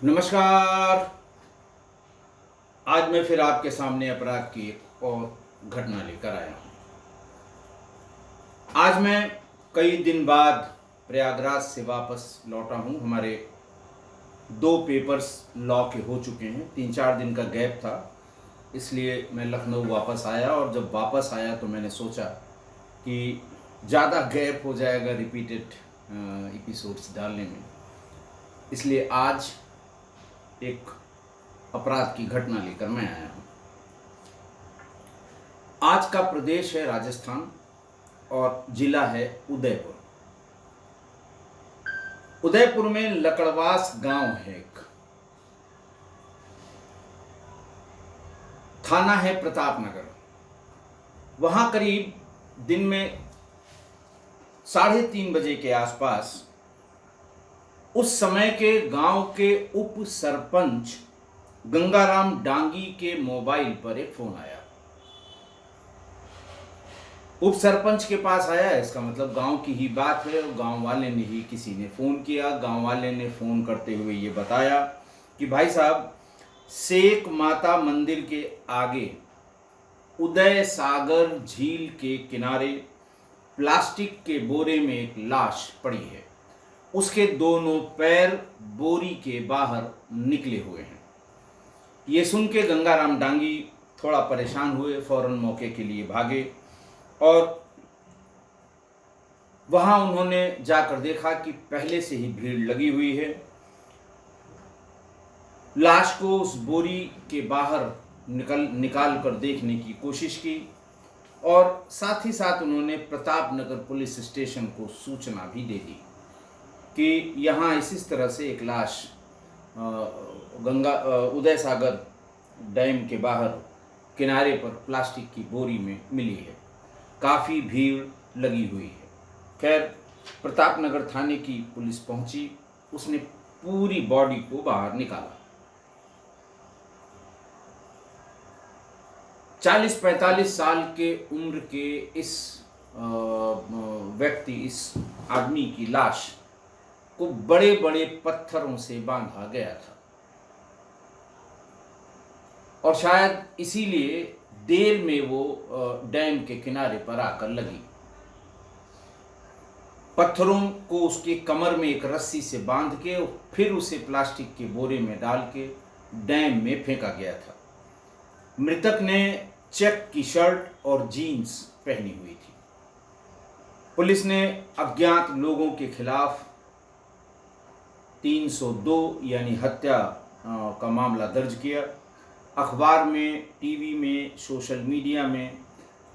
नमस्कार। आज मैं फिर आपके सामने अपराध की एक और घटना लेकर आया हूँ। आज मैं कई दिन बाद प्रयागराज से वापस लौटा हूँ। हमारे 2 पेपर्स लॉ के हो चुके हैं। 3-4 दिन का गैप था, इसलिए मैं लखनऊ वापस आया। और जब वापस आया तो मैंने सोचा कि ज़्यादा गैप हो जाएगा रिपीटेड एपिसोड्स डालने में, इसलिए आज एक अपराध की घटना लेकर मैं आया हूँ। आज का प्रदेश है राजस्थान और जिला है उदयपुर। उदयपुर में लकड़वास गांव है एक, थाना है प्रतापनगर। वहां करीब दिन में 3:30 बजे के आसपास उस समय के गांव के उप सरपंच गंगाराम डांगी के मोबाइल पर एक फोन आया। उप सरपंच के पास आया, इसका मतलब गांव की ही बात है और गांव वाले ने ही किसी ने फ़ोन किया। गांव वाले ने फ़ोन करते हुए ये बताया कि भाई साहब, सेक माता मंदिर के आगे उदय सागर झील के किनारे प्लास्टिक के बोरे में एक लाश पड़ी है। उसके दोनों पैर बोरी के बाहर निकले हुए हैं। ये सुन के गंगाराम डांगी थोड़ा परेशान हुए, फौरन मौके के लिए भागे और वहां उन्होंने जाकर देखा कि पहले से ही भीड़ लगी हुई है। लाश को उस बोरी के बाहर निकाल कर देखने की कोशिश की और साथ ही साथ उन्होंने प्रतापनगर पुलिस स्टेशन को सूचना भी दे दी कि यहाँ इस तरह से एक लाश उदय सागर डैम के बाहर किनारे पर प्लास्टिक की बोरी में मिली है। काफ़ी भीड़ लगी हुई है। खैर, प्रतापनगर थाने की पुलिस पहुंची, उसने पूरी बॉडी को बाहर निकाला। 40-45 साल के उम्र के इस व्यक्ति, इस आदमी की लाश को बड़े बड़े पत्थरों से बांधा गया था और शायद इसीलिए देर में वो डैम के किनारे पर आकर लगी। पत्थरों को उसके कमर में एक रस्सी से बांध के फिर उसे प्लास्टिक के बोरे में डाल के डैम में फेंका गया था। मृतक ने चेक की शर्ट और जीन्स पहनी हुई थी। पुलिस ने अज्ञात लोगों के खिलाफ 302 यानी हत्या का मामला दर्ज किया। अखबार में, टीवी में, सोशल मीडिया में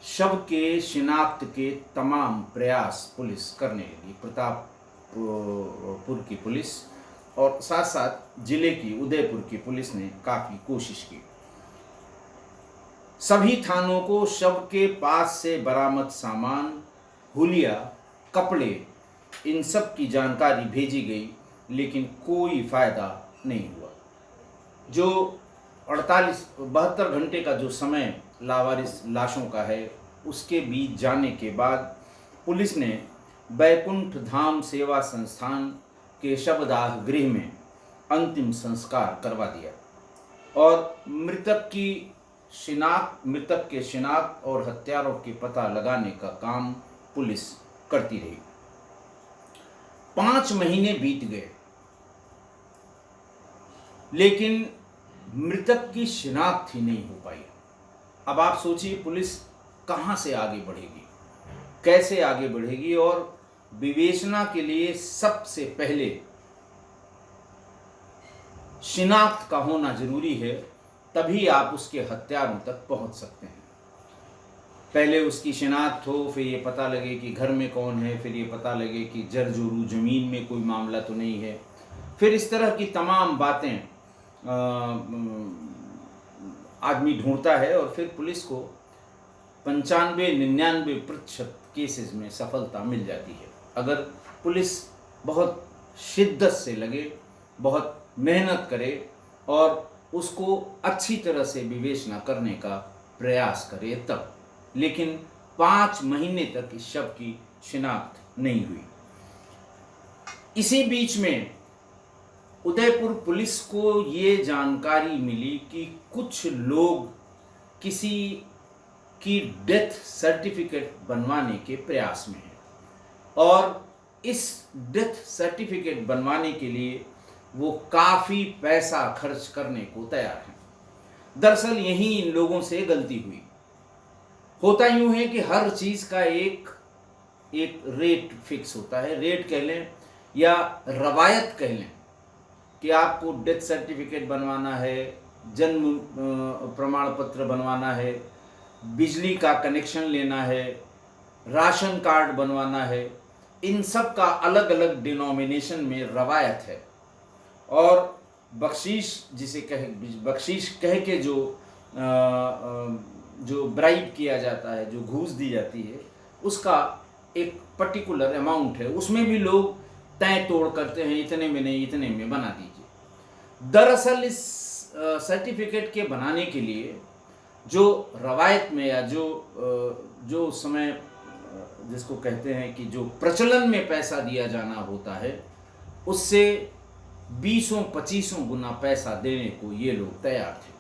शव के शिनाख्त के तमाम प्रयास पुलिस करने लगी। प्रतापपुर की पुलिस और साथ साथ जिले की उदयपुर की पुलिस ने काफ़ी कोशिश की। सभी थानों को शव के पास से बरामद सामान, हुलिया, कपड़े, इन सब की जानकारी भेजी गई, लेकिन कोई फ़ायदा नहीं हुआ। जो 72 घंटे का जो समय लावारिस लाशों का है, उसके बीत जाने के बाद पुलिस ने बैकुंठ धाम सेवा संस्थान के शवदाह गृह में अंतिम संस्कार करवा दिया और मृतक के शिनाख्त और हत्यारों के पता लगाने का काम पुलिस करती रही। 5 महीने बीत गए, लेकिन मृतक की शिनाख्त ही नहीं हो पाई। अब आप सोचिए, पुलिस कहाँ से आगे बढ़ेगी, कैसे आगे बढ़ेगी? और विवेचना के लिए सबसे पहले शिनाख्त का होना जरूरी है, तभी आप उसके हत्यारों तक पहुंच सकते हैं। पहले उसकी शिनाख्त हो, फिर ये पता लगे कि घर में कौन है, फिर ये पता लगे कि जरजोरू ज़मीन में कोई मामला तो नहीं है, फिर इस तरह की तमाम बातें आदमी ढूंढता है और फिर पुलिस को 95-99% केसेस में सफलता मिल जाती है, अगर पुलिस बहुत शिद्दत से लगे, बहुत मेहनत करे और उसको अच्छी तरह से विवेचना करने का प्रयास करे तब। लेकिन 5 महीने तक इस शव की शिनाख्त नहीं हुई। इसी बीच में उदयपुर पुलिस को ये जानकारी मिली कि कुछ लोग किसी की डेथ सर्टिफिकेट बनवाने के प्रयास में हैं और इस डेथ सर्टिफिकेट बनवाने के लिए वो काफ़ी पैसा खर्च करने को तैयार हैं। दरअसल यही इन लोगों से गलती हुई। होता यूं है कि हर चीज़ का एक रेट फिक्स होता है, रेट कह लें या रवायत कह लें कि आपको डेथ सर्टिफिकेट बनवाना है, जन्म प्रमाण पत्र बनवाना है, बिजली का कनेक्शन लेना है, राशन कार्ड बनवाना है। इन सब का अलग अलग डिनोमिनेशन में रवायत है और बख्शीश जिसे बख्शीश कह के जो ब्राइब किया जाता है, जो घूस दी जाती है, उसका एक पर्टिकुलर अमाउंट है। उसमें भी लोग तय तोड़ करते हैं, इतने में नहीं, इतने में बना दीजिए। दरअसल इस सर्टिफिकेट के बनाने के लिए जो रवायत में या जो समय जिसको कहते हैं कि जो प्रचलन में पैसा दिया जाना होता है, उससे 20-25 गुना पैसा देने को ये लोग तैयार थे।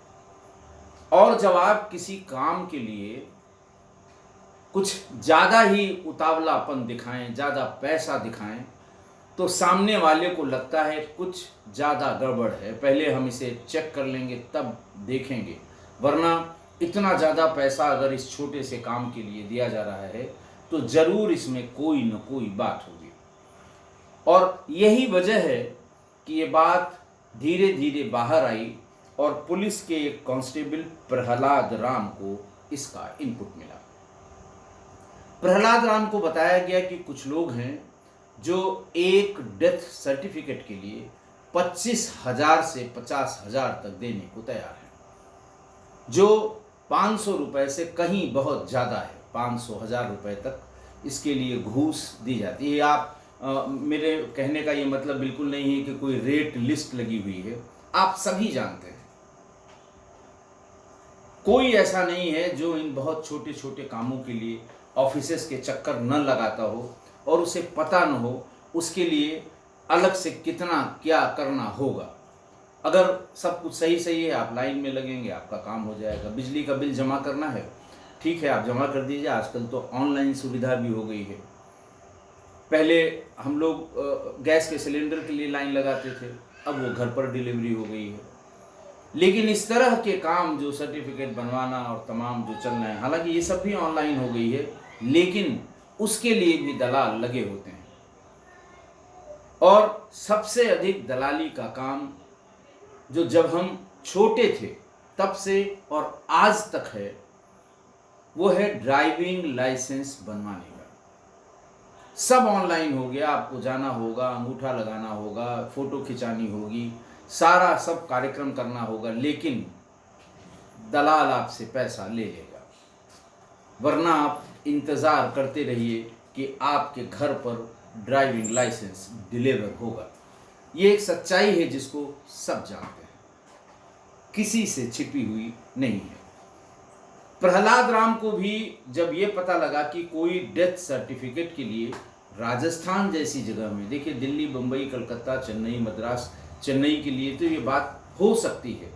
और जब आप किसी काम के लिए कुछ ज़्यादा ही उतावलापन दिखाएं, ज़्यादा पैसा दिखाएं, तो सामने वाले को लगता है कुछ ज़्यादा गड़बड़ है, पहले हम इसे चेक कर लेंगे तब देखेंगे, वरना इतना ज़्यादा पैसा अगर इस छोटे से काम के लिए दिया जा रहा है तो ज़रूर इसमें कोई न कोई बात होगी। और यही वजह है कि ये बात धीरे धीरे बाहर आई और पुलिस के एक कांस्टेबल प्रहलाद राम को इसका इनपुट मिला। प्रहलाद राम को बताया गया कि कुछ लोग हैं जो एक डेथ सर्टिफिकेट के लिए 25,000 से 50,000 तक देने को तैयार हैं, जो 500 रुपये से कहीं बहुत ज़्यादा है। 500-1000 रुपये तक इसके लिए घूस दी जाती है। आप मेरे कहने का ये मतलब बिल्कुल नहीं है कि कोई रेट लिस्ट लगी हुई है, आप सभी जानते हैं। कोई ऐसा नहीं है जो इन बहुत छोटे छोटे कामों के लिए ऑफिसेस के चक्कर न लगाता हो और उसे पता न हो उसके लिए अलग से कितना क्या करना होगा। अगर सब कुछ सही सही है, आप लाइन में लगेंगे, आपका काम हो जाएगा। बिजली का बिल जमा करना है, ठीक है, आप जमा कर दीजिए। आजकल तो ऑनलाइन सुविधा भी हो गई है। पहले हम लोग गैस के सिलेंडर के लिए लाइन लगाते थे, अब वो घर पर डिलीवरी हो गई है। लेकिन इस तरह के काम जो सर्टिफिकेट बनवाना और तमाम जो चल रहे हैं, हालांकि ये सब भी ऑनलाइन हो गई है, लेकिन उसके लिए भी दलाल लगे होते हैं। और सबसे अधिक दलाली का काम जो जब हम छोटे थे तब से और आज तक है, वो है ड्राइविंग लाइसेंस बनवाने का। सब ऑनलाइन हो गया, आपको जाना होगा, अंगूठा लगाना होगा, फोटो खिंचानी होगी, सारा सब कार्यक्रम करना होगा, लेकिन दलाल आपसे पैसा ले लेगा। वरना आप इंतज़ार करते रहिए कि आपके घर पर ड्राइविंग लाइसेंस डिलीवर होगा। ये एक सच्चाई है जिसको सब जानते हैं, किसी से छिपी हुई नहीं है। प्रहलाद राम को भी जब ये पता लगा कि कोई डेथ सर्टिफिकेट के लिए राजस्थान जैसी जगह में, देखिए दिल्ली, बम्बई, कलकत्ता, चेन्नई, मद्रास, चेन्नई के लिए तो ये बात हो सकती है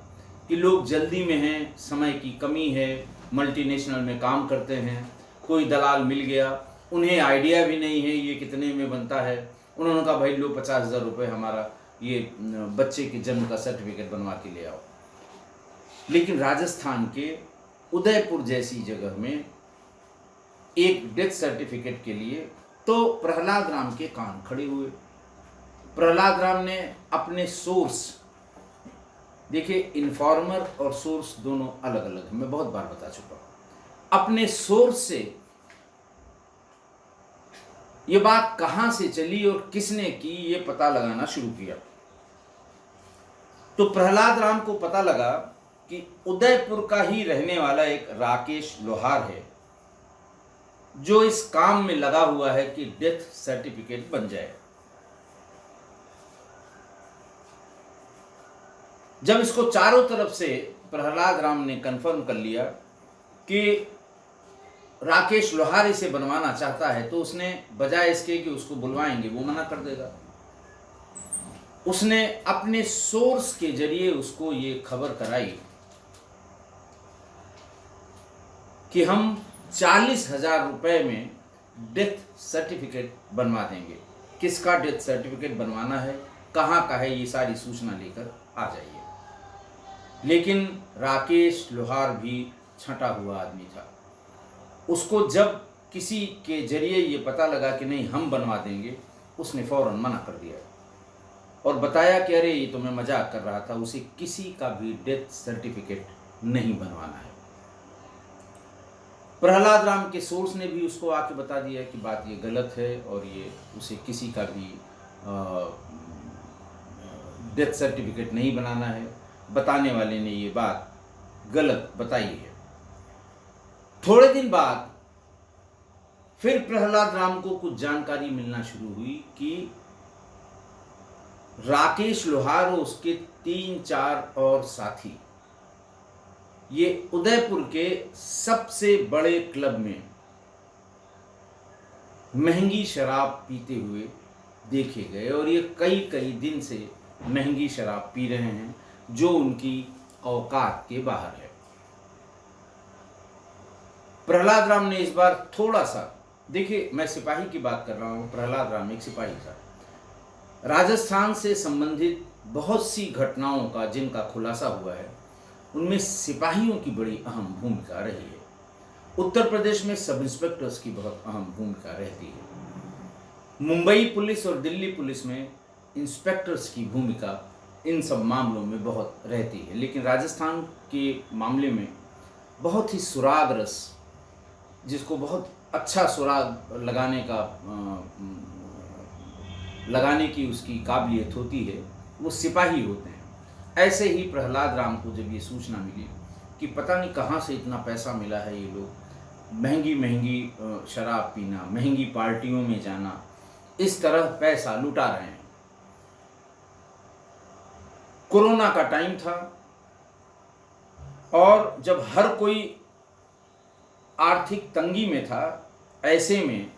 कि लोग जल्दी में हैं, समय की कमी है, मल्टीनेशनल में काम करते हैं, कोई दलाल मिल गया, उन्हें आइडिया भी नहीं है ये कितने में बनता है, उन्होंने कहा भाई लो 50,000 रुपये हमारा ये बच्चे के जन्म का सर्टिफिकेट बनवा के ले आओ। लेकिन राजस्थान के उदयपुर जैसी जगह में एक डेथ सर्टिफिकेट के लिए तो प्रहलाद राम के कान खड़े हुए। प्रहलाद राम ने अपने सोर्स, देखिए इन्फॉर्मर और सोर्स दोनों अलग अलग है, मैं बहुत बार बता चुका हूं। अपने सोर्स से ये बात कहां से चली और किसने की, ये पता लगाना शुरू किया। तो प्रहलाद राम को पता लगा कि उदयपुर का ही रहने वाला एक राकेश लोहार है जो इस काम में लगा हुआ है कि डेथ सर्टिफिकेट बन जाए। जब इसको चारों तरफ से प्रहलाद राम ने कंफर्म कर लिया कि राकेश लोहार इसे बनवाना चाहता है, तो उसने बजाय इसके कि उसको बुलवाएंगे वो मना कर देगा। उसने अपने सोर्स के जरिए उसको ये खबर कराई कि हम 40,000 रुपए में डेथ सर्टिफिकेट बनवा देंगे। किसका डेथ सर्टिफिकेट बनवाना है, कहाँ का है, ये सारी सूचना लेकर आ जाइए। लेकिन राकेश लोहार भी छंटा हुआ आदमी था। उसको जब किसी के जरिए ये पता लगा कि नहीं हम बनवा देंगे, उसने फौरन मना कर दिया और बताया कि अरे ये तो मैं मजाक कर रहा था, उसे किसी का भी डेथ सर्टिफिकेट नहीं बनवाना है। प्रहलाद राम के सोर्स ने भी उसको आके बता दिया कि बात ये गलत है और ये उसे किसी का भी डेथ सर्टिफिकेट नहीं बनाना है। बताने वाले ने ये बात गलत बताई है। थोड़े दिन बाद फिर प्रहलाद राम को कुछ जानकारी मिलना शुरू हुई कि राकेश लोहार और उसके 3-4 और साथी ये उदयपुर के सबसे बड़े क्लब में महंगी शराब पीते हुए देखे गए और ये कई कई दिन से महंगी शराब पी रहे हैं जो उनकी औकात के बाहर है। प्रहलाद राम ने इस बार थोड़ा सा, देखिए मैं सिपाही की बात कर रहा हूं, प्रहलाद राम एक सिपाही था। राजस्थान से संबंधित बहुत सी घटनाओं का जिनका खुलासा हुआ है उनमें सिपाहियों की बड़ी अहम भूमिका रही है। उत्तर प्रदेश में सब इंस्पेक्टर्स की बहुत अहम भूमिका रहती है। मुंबई पुलिस और दिल्ली पुलिस में इंस्पेक्टर्स की भूमिका इन सब मामलों में बहुत रहती है। लेकिन राजस्थान के मामले में बहुत ही सुराग रस, जिसको बहुत अच्छा सुराग लगाने की उसकी काबिलियत होती है, वो सिपाही होते हैं। ऐसे ही प्रहलाद राम को जब ये सूचना मिली कि पता नहीं कहाँ से इतना पैसा मिला है, ये लोग महंगी महंगी शराब पीना, महंगी पार्टियों में जाना, इस तरह पैसा लुटा रहे हैं। कोरोना का टाइम था और जब हर कोई आर्थिक तंगी में था, ऐसे में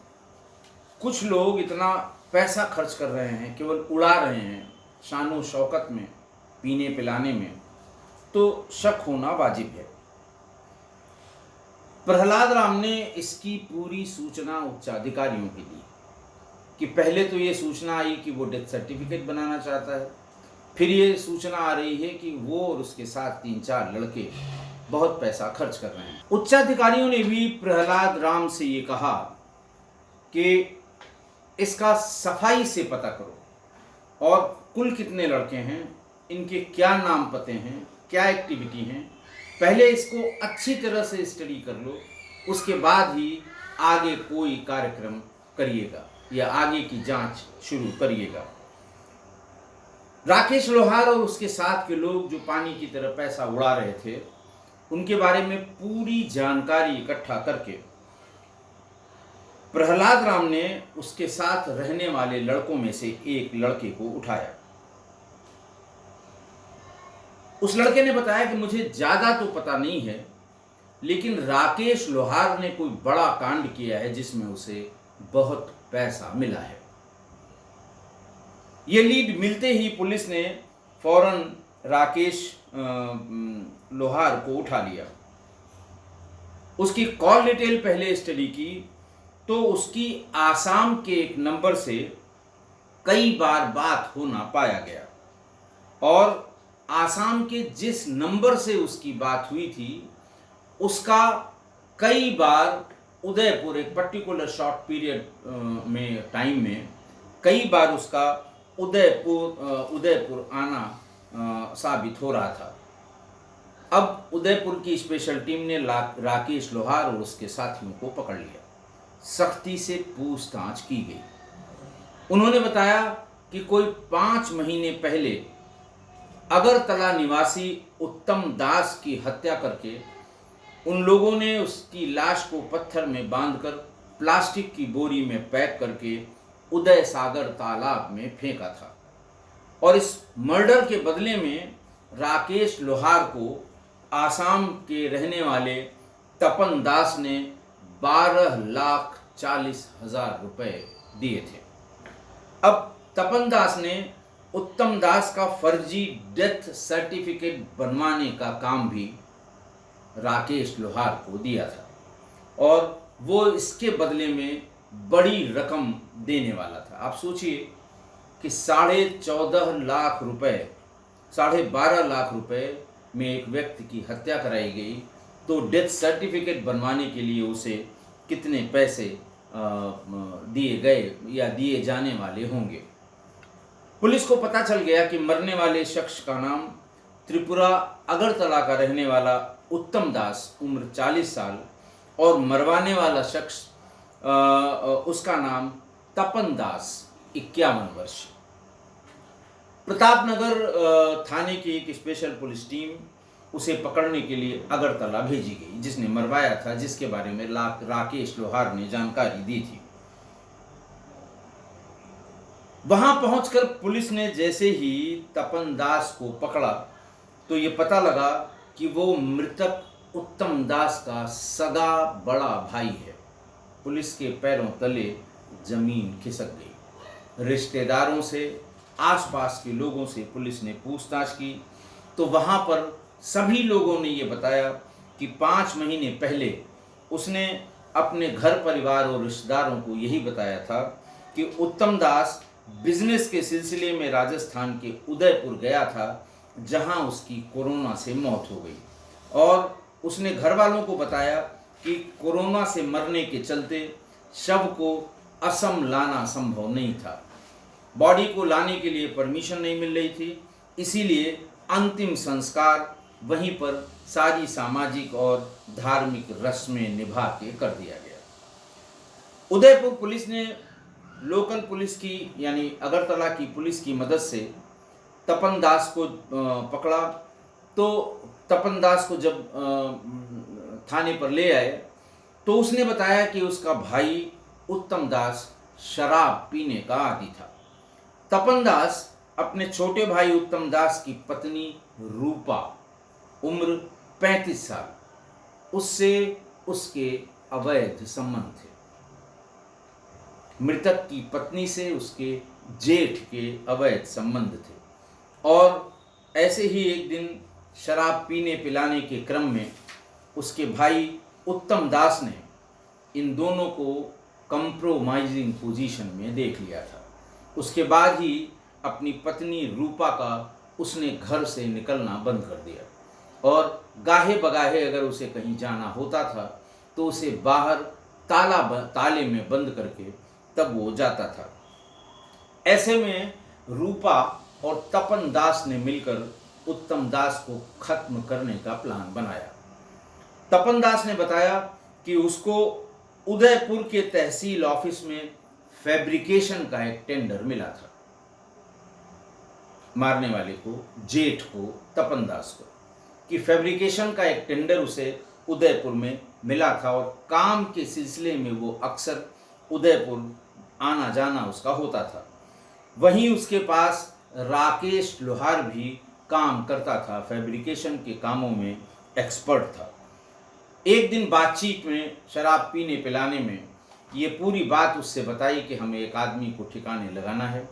कुछ लोग इतना पैसा खर्च कर रहे हैं, केवल उड़ा रहे हैं शानो शौकत में, पीने पिलाने में, तो शक होना वाजिब है। प्रहलाद राम ने इसकी पूरी सूचना उच्चाधिकारियों को दी कि पहले तो ये सूचना आई कि वो डेथ सर्टिफिकेट बनाना चाहता है, फिर ये सूचना आ रही है कि वो और उसके साथ 3-4 लड़के बहुत पैसा खर्च कर रहे हैं। उच्चाधिकारियों ने भी प्रहलाद राम से ये कहा कि इसका सफाई से पता करो और कुल कितने लड़के हैं, इनके क्या नाम पते हैं, क्या एक्टिविटी हैं, पहले इसको अच्छी तरह से स्टडी कर लो, उसके बाद ही आगे कोई कार्यक्रम करिएगा या आगे की जांच शुरू करिएगा। राकेश लोहार और उसके साथ के लोग जो पानी की तरह पैसा उड़ा रहे थे, उनके बारे में पूरी जानकारी इकट्ठा करके प्रहलाद राम ने उसके साथ रहने वाले लड़कों में से एक लड़के को उठाया। उस लड़के ने बताया कि मुझे ज्यादा तो पता नहीं है, लेकिन राकेश लोहार ने कोई बड़ा कांड किया है जिसमें उसे बहुत पैसा मिला है। ये लीड मिलते ही पुलिस ने फौरन राकेश लोहार को उठा लिया। उसकी कॉल डिटेल पहले स्टडी की तो उसकी आसाम के एक नंबर से कई बार बात होना पाया गया और आसाम के जिस नंबर से उसकी बात हुई थी उसका कई बार उदयपुर, एक पर्टिकुलर शॉर्ट पीरियड में टाइम में कई बार उसका उदयपुर आना साबित हो रहा था। अब उदयपुर की स्पेशल टीम ने राकेश लोहार और उसके साथियों को पकड़ लिया। सख्ती से पूछताछ की गई। उन्होंने बताया कि कोई 5 महीने पहले अगरतला निवासी उत्तम दास की हत्या करके उन लोगों ने उसकी लाश को पत्थर में बांधकर प्लास्टिक की बोरी में पैक करके उदय सागर तालाब में फेंका था और इस मर्डर के बदले में राकेश लोहार को आसाम के रहने वाले तपन दास ने 12,40,000 रुपए दिए थे। अब तपन दास ने उत्तम दास का फर्जी डेथ सर्टिफिकेट बनवाने का काम भी राकेश लोहार को दिया था और वो इसके बदले में बड़ी रकम देने वाला था। आप सोचिए कि 14.5 लाख रुपए, 12.5 लाख रुपए में एक व्यक्ति की हत्या कराई गई, तो डेथ सर्टिफिकेट बनवाने के लिए उसे कितने पैसे दिए गए या दिए जाने वाले होंगे। पुलिस को पता चल गया कि मरने वाले शख्स का नाम त्रिपुरा अगरतला का रहने वाला उत्तम दास, उम्र 40 साल, और मरवाने वाला शख्स उसका नाम तपन दास, 51 वर्ष। प्रतापनगर थाने की एक स्पेशल पुलिस टीम उसे पकड़ने के लिए अगरतला भेजी गई, जिसने मरवाया था, जिसके बारे में राकेश लोहार ने जानकारी दी थी। वहां पहुंचकर पुलिस ने जैसे ही तपन दास को पकड़ा तो ये पता लगा कि वो मृतक उत्तम दास का सगा बड़ा भाई है। पुलिस के पैरों तले जमीन खिसक गई। रिश्तेदारों से, आसपास के लोगों से पुलिस ने पूछताछ की तो वहां पर सभी लोगों ने ये बताया कि 5 महीने पहले उसने अपने घर परिवार और रिश्तेदारों को यही बताया था कि उत्तम दास बिजनेस के सिलसिले में राजस्थान के उदयपुर गया था, जहां उसकी कोरोना से मौत हो गई, और उसने घर वालों को बताया कि कोरोना से मरने के चलते शव को असम लाना संभव नहीं था, बॉडी को लाने के लिए परमिशन नहीं मिल रही थी, इसीलिए अंतिम संस्कार वहीं पर सारी सामाजिक और धार्मिक रस्में निभा के कर दिया गया। उदयपुर पुलिस ने लोकल पुलिस की यानी अगरतला की पुलिस की मदद से तपन दास को पकड़ा। तो तपन दास को जब थाने पर ले आए तो उसने बताया कि उसका भाई उत्तम दास शराब पीने का आदी था। तपन दास अपने छोटे भाई उत्तम दास की पत्नी रूपा, उम्र 35 साल, उससे उसके अवैध संबंध थे। मृतक की पत्नी से उसके जेठ के अवैध संबंध थे, और ऐसे ही एक दिन शराब पीने पिलाने के क्रम में उसके भाई उत्तम दास ने इन दोनों को कंप्रोमाइजिंग पोजीशन में देख लिया था। उसके बाद ही अपनी पत्नी रूपा का उसने घर से निकलना बंद कर दिया, और गाहे बगाहे अगर उसे कहीं जाना होता था तो उसे बाहर ताले में बंद करके तब वो जाता था। ऐसे में रूपा और तपन दास ने मिलकर उत्तम दास को खत्म करने का प्लान बनाया। तपन दास ने बताया कि उसको उदयपुर के तहसील ऑफिस में फैब्रिकेशन का एक टेंडर मिला था, मारने वाले को, जेठ को, तपन दास को, कि फैब्रिकेशन का एक टेंडर उसे उदयपुर में मिला था और काम के सिलसिले में वो अक्सर उदयपुर आना जाना उसका होता था। वहीं उसके पास राकेश लोहार भी काम करता था, फैब्रिकेशन के कामों में एक्सपर्ट था। एक दिन बातचीत में, शराब पीने पिलाने में, ये पूरी बात उससे बताई कि हमें एक आदमी को ठिकाने लगाना है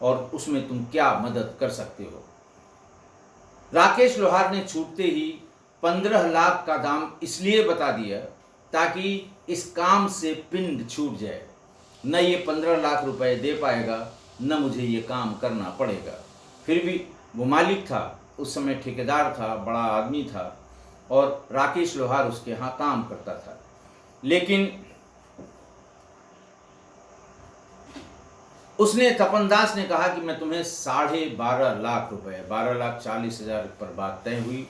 और उसमें तुम क्या मदद कर सकते हो। राकेश लोहार ने छूटते ही 15 लाख का दाम इसलिए बता दिया ताकि इस काम से पिंड छूट जाए। न ये 15 लाख रुपए दे पाएगा, न मुझे ये काम करना पड़ेगा। फिर भी वो मालिक था, उस समय ठेकेदार था, बड़ा आदमी था, और राकेश लोहार उसके यहाँ काम करता था। लेकिन उसने, तपन दास ने कहा कि मैं तुम्हें 12.5 लाख रुपए, 12,40,000 पर बात तय हुई,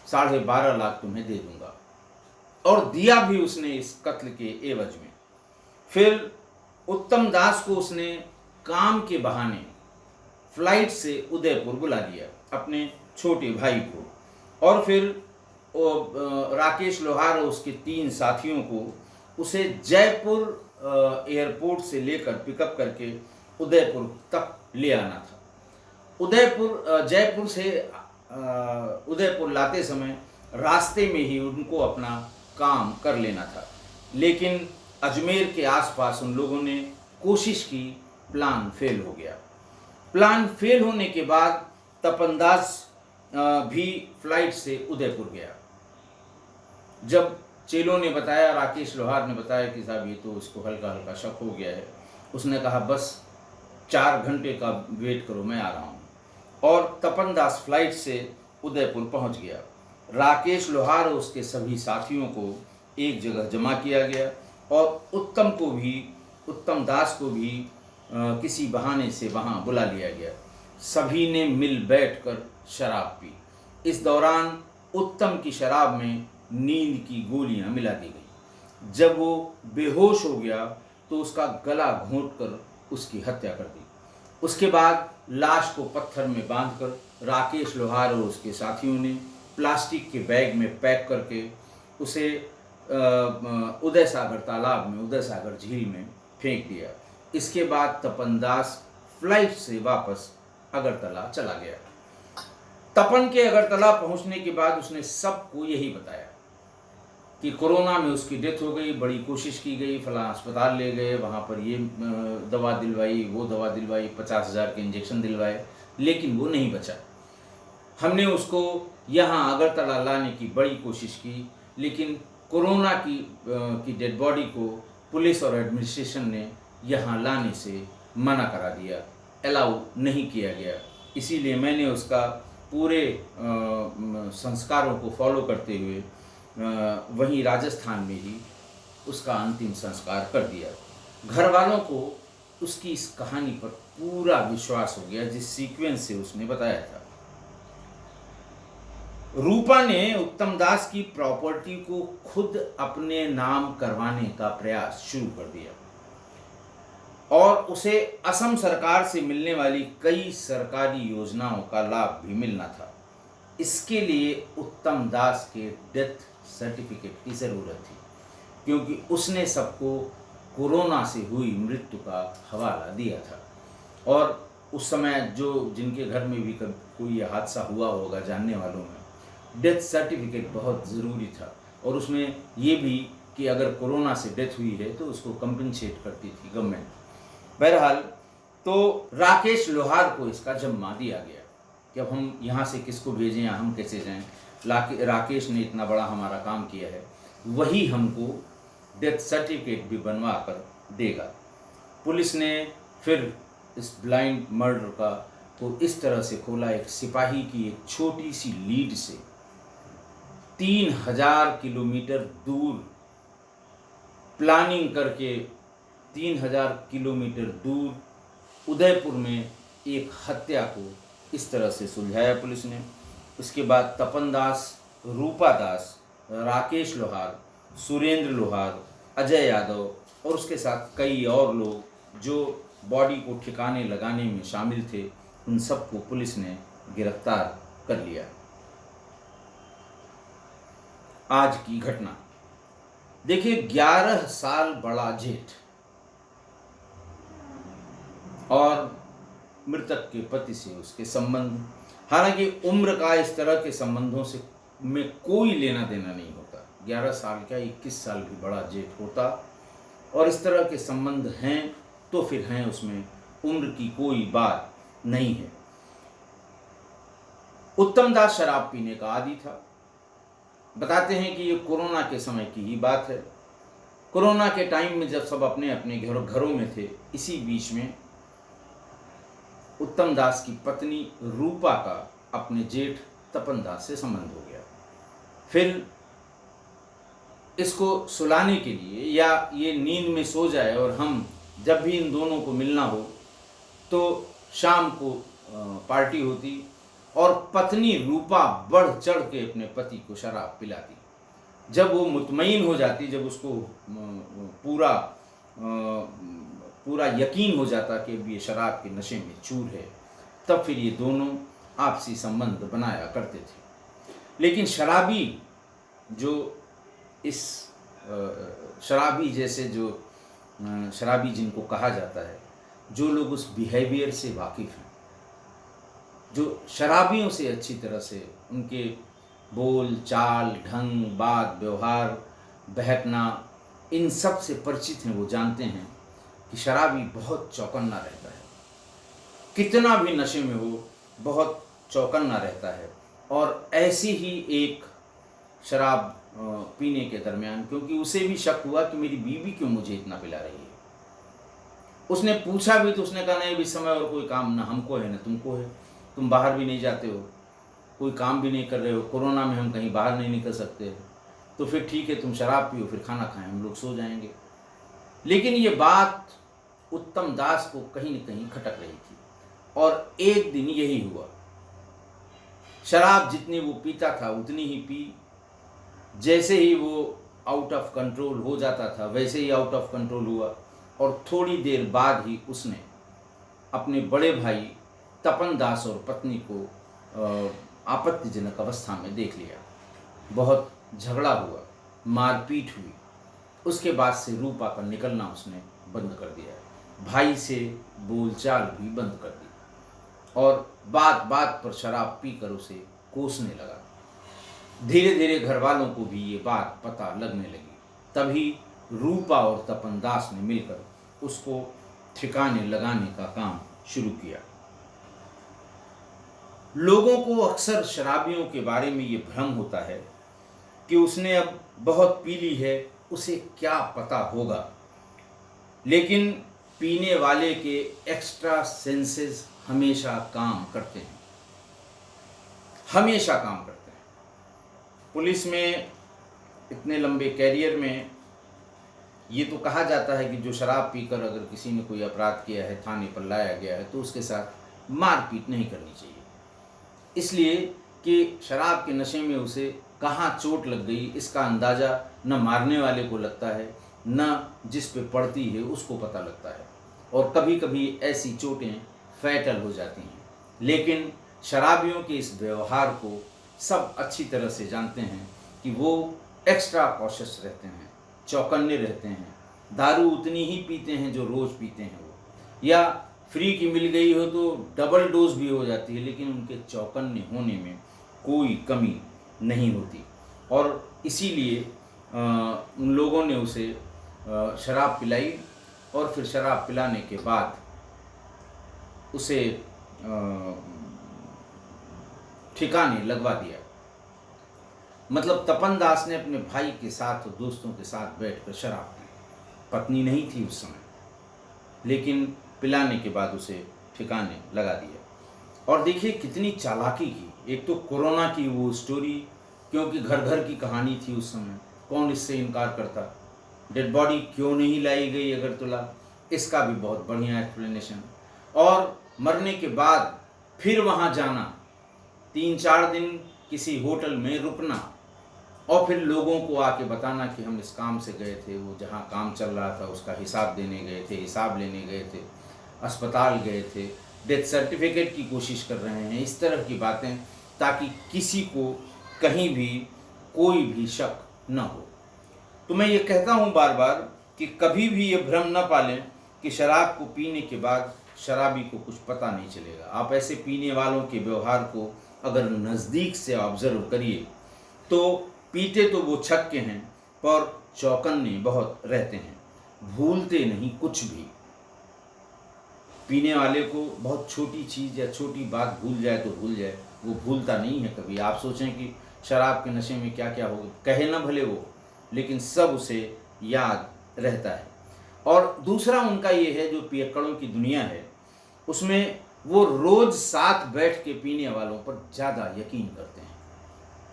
12.5 लाख तुम्हें दे दूंगा, और दिया भी उसने इस कत्ल के एवज में। फिर उत्तम दास को उसने काम के बहाने फ्लाइट से उदयपुर बुला लिया, अपने छोटे भाई को, और फिर राकेश लोहार और उसके 3 साथियों को उसे जयपुर एयरपोर्ट से लेकर पिकअप करके उदयपुर तक ले आना था। जयपुर से उदयपुर लाते समय रास्ते में ही उनको अपना काम कर लेना था, लेकिन अजमेर के आसपास उन लोगों ने कोशिश की, प्लान फेल हो गया। प्लान फेल होने के बाद तपनदास भी फ्लाइट से उदयपुर गया। जब चेलों ने बताया, राकेश लोहार ने बताया कि साहब ये तो उसको हल्का हल्का शक हो गया है, उसने कहा बस 4 घंटे का वेट करो, मैं आ रहा हूँ। और तपनदास फ्लाइट से उदयपुर पहुँच गया। राकेश लोहार और उसके सभी साथियों को एक जगह जमा किया गया और उत्तम दास को भी किसी बहाने से वहाँ बुला लिया गया। सभी ने मिल बैठकर शराब पी। इस दौरान उत्तम की शराब में नींद की गोलियां मिला दी गई। जब वो बेहोश हो गया तो उसका गला घोंटकर उसकी हत्या कर दी। उसके बाद लाश को पत्थर में बांधकर राकेश लोहार और उसके साथियों ने प्लास्टिक के बैग में पैक करके उसे उदय सागर तालाब में, उदय सागर झील में फेंक दिया। इसके बाद तपनदास फ्लाइट से वापस अगरतला चला गया। तपन के अगरतला पहुंचने के बाद उसने सबको यही बताया कि कोरोना में उसकी डेथ हो गई, बड़ी कोशिश की गई, फलां अस्पताल ले गए, वहाँ पर ये दवा दिलवाई, वो दवा दिलवाई, 50,000 के इंजेक्शन दिलवाए, लेकिन वो नहीं बचा। हमने उसको यहाँ अगरतला लाने की बड़ी कोशिश की, लेकिन कोरोना की डेड बॉडी को पुलिस और एडमिनिस्ट्रेशन ने यहाँ लाने से मना करा दिया, अलाउ नहीं किया गया। इसीलिए मैंने उसका पूरे संस्कारों को फॉलो करते हुए वहीं राजस्थान में ही उसका अंतिम संस्कार कर दिया। घर वालों को उसकी इस कहानी पर पूरा विश्वास हो गया जिस सीक्वेंस से उसने बताया था। रूपा ने उत्तम दास की प्रॉपर्टी को खुद अपने नाम करवाने का प्रयास शुरू कर दिया और उसे असम सरकार से मिलने वाली कई सरकारी योजनाओं का लाभ भी मिलना था। इसके लिए उत्तम दास के डेथ सर्टिफिकेट की ज़रूरत थी, क्योंकि उसने सबको कोरोना से हुई मृत्यु का हवाला दिया था। और उस समय जिनके घर में भी कोई हादसा हुआ होगा, जानने वालों में, डेथ सर्टिफिकेट बहुत ज़रूरी था। और उसमें ये भी कि अगर कोरोना से डेथ हुई है तो उसको कंपनसेट करती थी गवर्नमेंट। बहरहाल तो राकेश लोहार को इसका जिम्मा दिया गया कि अब हम यहाँ से किसको भेजें या हम कैसे जाएं। राकेश ने इतना बड़ा हमारा काम किया है, वही हमको डेथ सर्टिफिकेट भी बनवा कर देगा। पुलिस ने फिर इस ब्लाइंड मर्डर को इस तरह से खोला, एक सिपाही की एक छोटी सी लीड से 3000 किलोमीटर दूर प्लानिंग करके 3000 किलोमीटर दूर उदयपुर में एक हत्या को इस तरह से सुलझाया पुलिस ने। उसके बाद तपन दास, रूपा दास, राकेश लोहार, सुरेंद्र लोहार, अजय यादव और उसके साथ कई और लोग जो बॉडी को ठिकाने लगाने में शामिल थे, उन सबको पुलिस ने गिरफ्तार कर लिया। आज की घटना देखिए, 11 साल बड़ा जेठ और मृतक के पति से उसके संबंध, हालांकि उम्र का इस तरह के संबंधों से में कोई लेना देना नहीं होता। 11 साल क्या, 21 साल भी बड़ा जेठ होता। और इस तरह के संबंध हैं तो फिर हैं, उसमें उम्र की कोई बात नहीं है। उत्तम दास शराब पीने का आदी था। बताते हैं कि ये कोरोना के समय की ही बात है। कोरोना के टाइम में जब सब अपने अपने घरों में थे, इसी बीच में उत्तम दास की पत्नी रूपा का अपने जेठ तपन दास से संबंध हो गया। फिर इसको सुलाने के लिए, या ये नींद में सो जाए और हम जब भी इन दोनों को मिलना हो तो शाम को पार्टी होती और पत्नी रूपा बढ़ चढ़ के अपने पति को शराब पिलाती। जब वो मुतमईन हो जाती, जब उसको पूरा यकीन हो जाता कि अब ये शराब के नशे में चूर है, तब फिर ये दोनों आपसी संबंध बनाया करते थे। लेकिन शराबी शराबी जिनको कहा जाता है, जो लोग उस बिहेवियर से वाकिफ़ हैं, जो शराबियों से अच्छी तरह से उनके बोल चाल, ढंग, बात, व्यवहार, बहकना, इन सब से परिचित हैं, वो जानते हैं कि शराबी बहुत चौकन्ना रहता है। कितना भी नशे में हो बहुत चौकन्ना रहता है। और ऐसी ही एक शराब पीने के दरमियान, क्योंकि उसे भी शक हुआ कि मेरी बीवी क्यों मुझे इतना पिला रही है, उसने पूछा भी तो उसने कहा नहीं, इस समय और कोई काम ना हमको है ना तुमको है, तुम बाहर भी नहीं जाते हो, कोई काम भी नहीं कर रहे हो, कोरोना में हम कहीं बाहर नहीं निकल सकते, तो फिर ठीक है तुम शराब पियो, फिर खाना खाएं, हम लोग सो जाएंगे। लेकिन ये बात उत्तम दास को कहीं न कहीं खटक रही थी। और एक दिन यही हुआ, शराब जितनी वो पीता था उतनी ही पी, जैसे ही वो आउट ऑफ कंट्रोल हो जाता था वैसे ही आउट ऑफ कंट्रोल हुआ। और थोड़ी देर बाद ही उसने अपने बड़े भाई तपन दास और पत्नी को आपत्तिजनक अवस्था में देख लिया। बहुत झगड़ा हुआ, मारपीट हुई। उसके बाद से रूपा का निकलना उसने बंद कर दिया, भाई से बोलचाल भी बंद कर दी और बात बात पर शराब पीकर उसे कोसने लगा। धीरे धीरे घर वालों को भी ये बात पता लगने लगी। तभी रूपा और तपन दास ने मिलकर उसको ठिकाने लगाने का काम शुरू किया। लोगों को अक्सर शराबियों के बारे में ये भ्रम होता है कि उसने अब बहुत पी ली है, उसे क्या पता होगा। लेकिन पीने वाले के एक्स्ट्रा सेंसेस हमेशा काम करते हैं, हमेशा काम करते हैं। पुलिस में इतने लंबे कैरियर में ये तो कहा जाता है कि जो शराब पीकर अगर किसी ने कोई अपराध किया है, थाने पर लाया गया है, तो उसके साथ मारपीट नहीं करनी चाहिए, इसलिए कि शराब के नशे में उसे कहाँ चोट लग गई इसका अंदाज़ा न मारने वाले को लगता है, न जिस पे पड़ती है उसको पता लगता है। और कभी कभी ऐसी चोटें फैटल हो जाती हैं। लेकिन शराबियों के इस व्यवहार को सब अच्छी तरह से जानते हैं कि वो एक्स्ट्रा कॉशियस रहते हैं, चौकन्ने रहते हैं। दारू उतनी ही पीते हैं जो रोज़ पीते हैं वो, या फ्री की मिल गई हो तो डबल डोज भी हो जाती है, लेकिन उनके चौकन्ने होने में कोई कमी नहीं होती। और इसीलिए उन लोगों ने उसे शराब पिलाई और फिर शराब पिलाने के बाद उसे ठिकाने लगवा दिया। मतलब तपन दास ने अपने भाई के साथ और दोस्तों के साथ बैठकर शराब पी। पत्नी नहीं थी उस समय, लेकिन पिलाने के बाद उसे ठिकाने लगा दिया। और देखिए कितनी चालाकी की। एक तो कोरोना की वो स्टोरी, क्योंकि घर घर की कहानी थी उस समय, कौन इससे इनकार करता। डेड बॉडी क्यों नहीं लाई गई अगरतला, इसका भी बहुत बढ़िया एक्सप्लेनेशन। और मरने के बाद फिर वहाँ जाना, 3-4 दिन किसी होटल में रुकना और फिर लोगों को आके बताना कि हम इस काम से गए थे, वो जहाँ काम चल रहा था उसका हिसाब देने गए थे, हिसाब लेने गए थे, अस्पताल गए थे, डेथ सर्टिफिकेट की कोशिश कर रहे हैं, इस तरह की बातें, ताकि किसी को कहीं भी कोई भी शक न हो। तो मैं ये कहता हूँ बार बार कि कभी भी ये भ्रम न पालें कि शराब को पीने के बाद शराबी को कुछ पता नहीं चलेगा। आप ऐसे पीने वालों के व्यवहार को अगर नज़दीक से ऑब्जर्व करिए तो पीते तो वो छक्के हैं पर चौकन्ने बहुत रहते हैं, भूलते नहीं कुछ भी। पीने वाले को बहुत छोटी चीज़ या छोटी बात भूल जाए तो भूल जाए, वो भूलता नहीं है कभी। आप सोचें कि शराब के नशे में क्या क्या हो, कहे ना भले वो, लेकिन सब उसे याद रहता है। और दूसरा उनका ये है, जो पियक्कड़ों की दुनिया है उसमें वो रोज़ साथ बैठ के पीने वालों पर ज़्यादा यकीन करते हैं,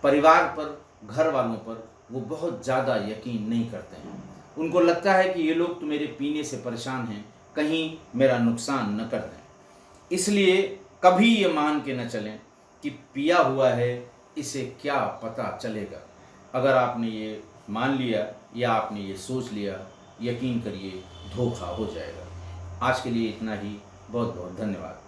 परिवार पर, घर वालों पर वो बहुत ज़्यादा यकीन नहीं करते हैं। उनको लगता है कि ये लोग तो मेरे पीने से परेशान हैं, कहीं मेरा नुकसान न कर दें। इसलिए कभी ये मान के न चलें कि पिया हुआ है इसे क्या पता चलेगा। अगर आपने ये मान लिया या आपने ये सोच लिया, यकीन करिए धोखा हो जाएगा। आज के लिए इतना ही। बहुत बहुत धन्यवाद।